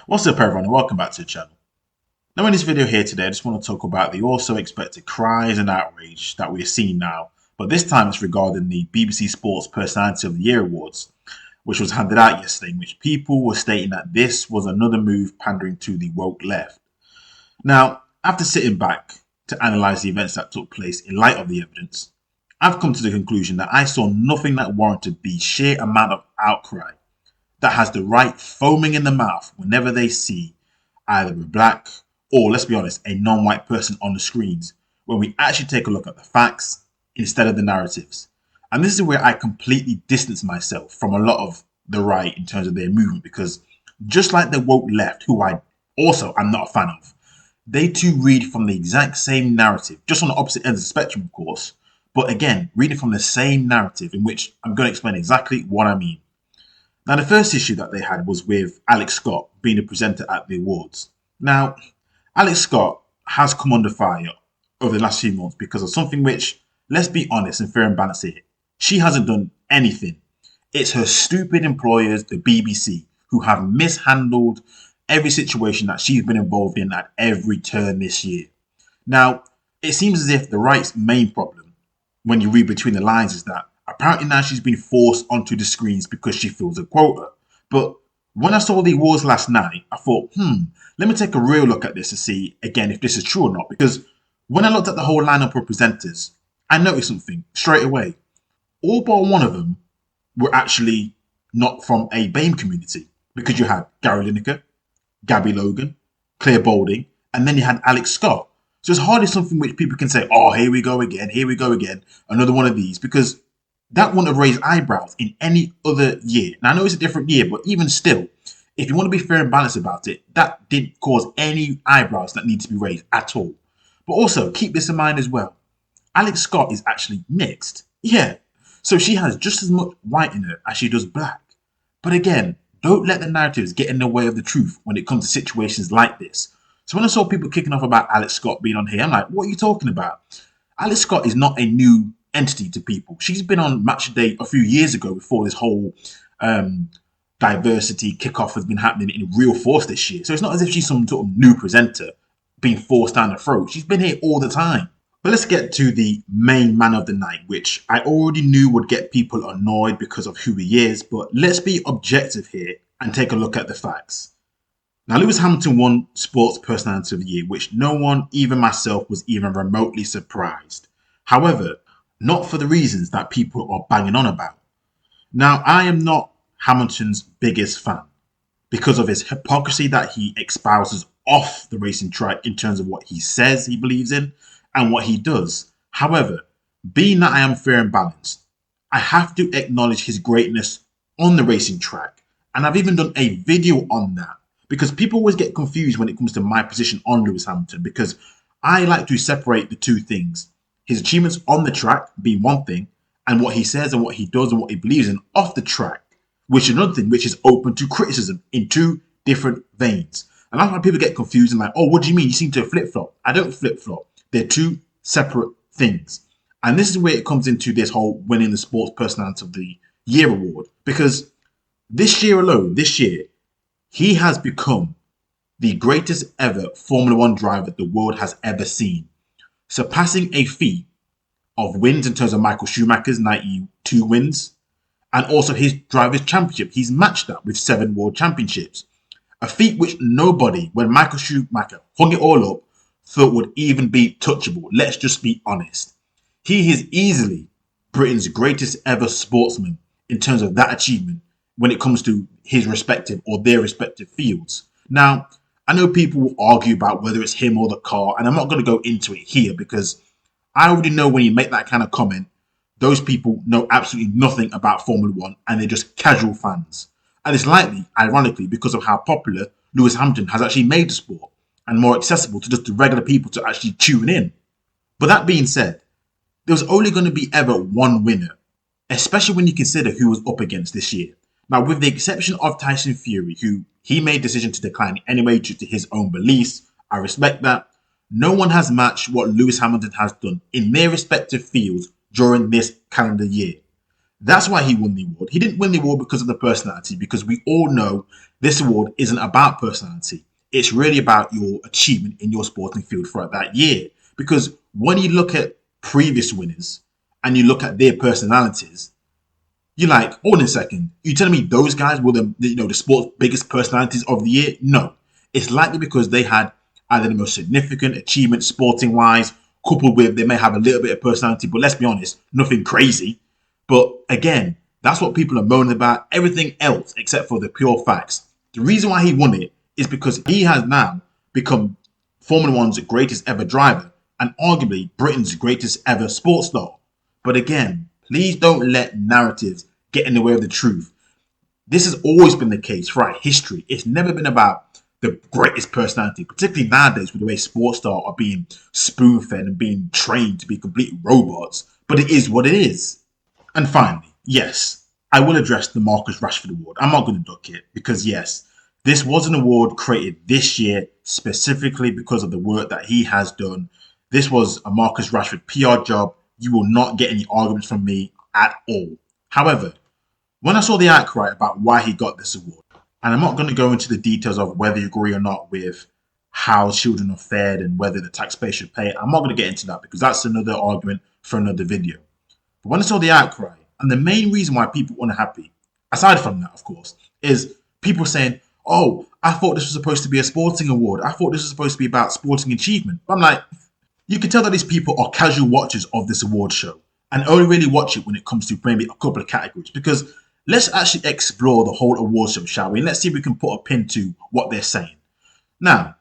What's up everyone and welcome back to the channel. Now in this video here today I just want to talk about the also expected cries and outrage that we're seeing now, but this time it's regarding the BBC Sports Personality of the Year Awards, which was handed out yesterday, in which people were stating that this was another move pandering to the woke left. Now, after sitting back to analyse the events that took place in light of the evidence, I've come to the conclusion that I saw nothing that warranted the sheer amount of outcry that has the right foaming in the mouth whenever they see either a black or, let's be honest, a non-white person on the screens, when we actually take a look at the facts instead of the narratives. And this is where I completely distance myself from a lot of the right in terms of their movement, because just like the woke left, who I also am not a fan of, they too read from the exact same narrative, just on the opposite ends of the spectrum, of course, but again, reading from the same narrative, in which I'm going to explain exactly what I mean. Now, the first issue that they had was with Alex Scott being the presenter at the awards. Now, Alex Scott has come under fire over the last few months because of something which, let's be honest and fair and balanced here, she hasn't done anything. It's her stupid employers, the BBC, who have mishandled every situation that she's been involved in at every turn this year. Now, it seems as if the right's main problem, when you read between the lines, is that apparently now she's been forced onto the screens because she fills a quota. But when I saw the awards last night, I thought, let me take a real look at this to see, again, if this is true or not. Because when I looked at the whole lineup of presenters, I noticed something straight away. All but one of them were actually not from a BAME community. Because you had Gary Lineker, Gabby Logan, Claire Balding, and then you had Alex Scott. So it's hardly something which people can say, oh, here we go again, another one of these. Because that wouldn't have raised eyebrows in any other year. Now, I know it's a different year, but even still, if you want to be fair and balanced about it, that didn't cause any eyebrows that need to be raised at all. But also, keep this in mind as well. Alex Scott is actually mixed. Yeah, so she has just as much white in her as she does black. But again, don't let the narratives get in the way of the truth when it comes to situations like this. So when I saw people kicking off about Alex Scott being on here, I'm like, what are you talking about? Alex Scott is not a new entity to people. She's been on Match of the Day a few years ago before this whole diversity kickoff has been happening in real force this year. So it's not as if she's some sort of new presenter being forced down the throat. She's been here all the time. But let's get to the main man of the night, which I already knew would get people annoyed because of who he is. But let's be objective here and take a look at the facts. Now, Lewis Hamilton won Sports Personality of the Year, which no one, even myself, was even remotely surprised. However, not for the reasons that people are banging on about. Now, I am not Hamilton's biggest fan because of his hypocrisy that he espouses off the racing track in terms of what he says he believes in and what he does. However, being that I am fair and balanced, I have to acknowledge his greatness on the racing track. And I've even done a video on that because people always get confused when it comes to my position on Lewis Hamilton, because I like to separate the two things. His achievements on the track being one thing, and what he says and what he does and what he believes in off the track, which is another thing which is open to criticism in two different veins. And that's why people get confused and like, oh, what do you mean? You seem to flip-flop. I don't flip-flop. They're two separate things. And this is where it comes into this whole winning the Sports Personality of the Year award. Because this year alone, he has become the greatest ever Formula One driver the world has ever seen, surpassing a feat of wins in terms of Michael Schumacher's 92 wins, and also his driver's championship. He's matched that with 7 world championships, a feat which nobody, when Michael Schumacher hung it all up, thought would even be touchable. Let's just be honest. He is easily Britain's greatest ever sportsman in terms of that achievement when it comes to his respective or their respective fields. Now, I know people will argue about whether it's him or the car, and I'm not going to go into it here because I already know when you make that kind of comment, those people know absolutely nothing about Formula One and they're just casual fans. And it's likely, ironically, because of how popular Lewis Hamilton has actually made the sport and more accessible to just the regular people to actually tune in. But that being said, there was only going to be ever one winner, especially when you consider who was up against this year. Now, with the exception of Tyson Fury, who he made a decision to decline anyway due to his own beliefs, I respect that. No one has matched what Lewis Hamilton has done in their respective fields during this calendar year. That's why he won the award. He didn't win the award because of the personality, because we all know this award isn't about personality. It's really about your achievement in your sporting field throughout that year. Because when you look at previous winners and you look at their personalities, you're like, hold on a second. You telling me those guys were the sport's biggest personalities of the year? No. It's likely because they had either the most significant achievement sporting wise, coupled with they may have a little bit of personality, but let's be honest, nothing crazy. But again, that's what people are moaning about. Everything else except for the pure facts. The reason why he won it is because he has now become Formula One's greatest ever driver and arguably Britain's greatest ever sports star. But again, please don't let narratives get in the way of the truth. This has always been the case throughout history. It's never been about the greatest personality, particularly nowadays with the way sports stars are being spoon-fed and being trained to be complete robots. But it is what it is. And finally, yes, I will address the Marcus Rashford Award. I'm not going to duck it because, yes, this was an award created this year specifically because of the work that he has done. This was a Marcus Rashford PR job. You will not get any arguments from me at all. However, when I saw the outcry about why he got this award, and I'm not going to go into the details of whether you agree or not with how children are fed and whether the taxpayer should pay it, I'm not going to get into that because that's another argument for another video. But when I saw the outcry, and the main reason why people weren't happy, aside from that, of course, is people saying, oh, I thought this was supposed to be a sporting award. I thought this was supposed to be about sporting achievement. But I'm like, you can tell that these people are casual watchers of this award show and only really watch it when it comes to maybe a couple of categories. Because let's actually explore the whole award show, shall we? And let's see if we can put a pin to what they're saying. Now,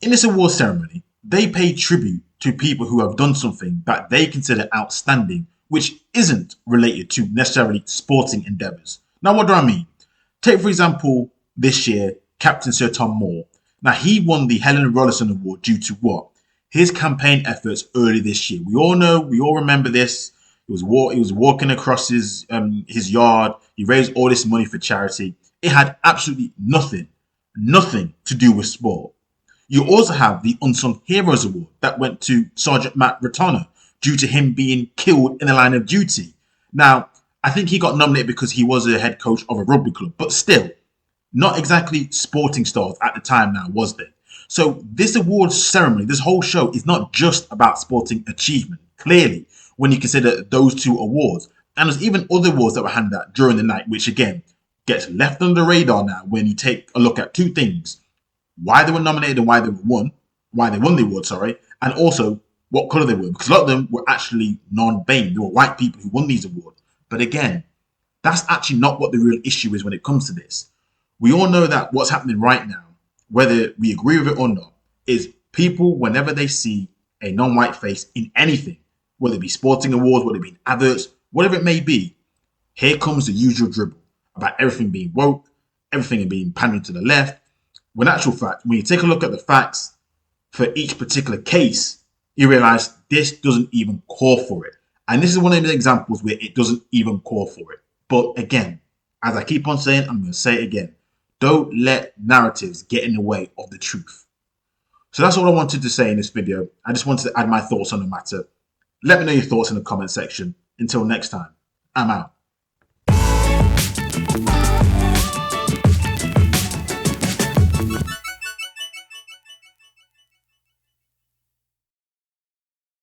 in this award ceremony, they pay tribute to people who have done something that they consider outstanding, which isn't related to necessarily sporting endeavours. Now, what do I mean? Take, for example, this year, Captain Sir Tom Moore. Now, he won the Helen Rollason Award due to what? His campaign efforts early this year. We all know, we all remember this. He was walking across his yard. He raised all this money for charity. It had absolutely nothing to do with sport. You also have the Unsung Heroes Award that went to Sergeant Matt Retana due to him being killed in the line of duty. Now, I think he got nominated because he was a head coach of a rugby club, but still, not exactly sporting stars at the time now, was there? So this awards ceremony, this whole show is not just about sporting achievement, clearly, when you consider those two awards. And there's even other awards that were handed out during the night, which again, gets left under the radar now when you take a look at two things. Why they were nominated and why they won the award, sorry, and also what colour they were, because a lot of them were actually non-BAME. They were white people who won these awards. But again, that's actually not what the real issue is when it comes to this. We all know that what's happening right now, whether we agree with it or not, is people, whenever they see a non-white face in anything, whether it be sporting awards, whether it be adverts, whatever it may be, here comes the usual dribble about everything being woke, everything being pandering to the left. When in actual fact, when you take a look at the facts for each particular case, you realize this doesn't even call for it. And this is one of the examples where it doesn't even call for it. But again, as I keep on saying, I'm going to say it again. Don't let narratives get in the way of the truth. So that's all I wanted to say in this video. I just wanted to add my thoughts on the matter. Let me know your thoughts in the comment section. Until next time, I'm out.